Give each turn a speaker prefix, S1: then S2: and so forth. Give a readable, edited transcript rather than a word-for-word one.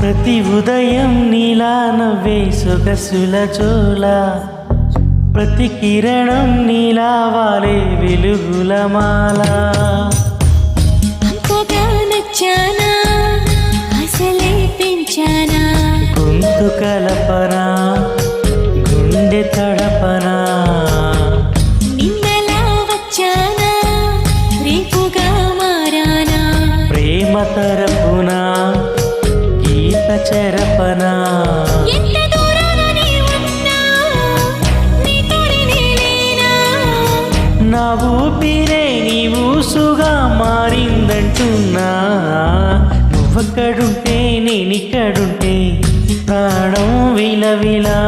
S1: ప్రతి ఉదయం నీలా నవ్వే సొగసుల జోలా, ప్రతి కిరణం నీలా వాలే వెలుగుల మాల.
S2: అంతగా నచ్చానా అసలే పెంచానా,
S1: గొంతు కలపనా గుండె తడపనా,
S2: నిన్నలా వచ్చానా రేపుగా మారానా,
S1: ప్రేమ తరపునా గీత చెరపనా.
S2: ఎంత దూరాన నీ ఉన్నా నీ తోడు నేనేనా,
S1: నా ఊపిరే నీ ఊసుగా మారిందంటున్నా. నువ్వక్కడుంటే నేనిక్కడుంటే ప్రాణం విలవిలా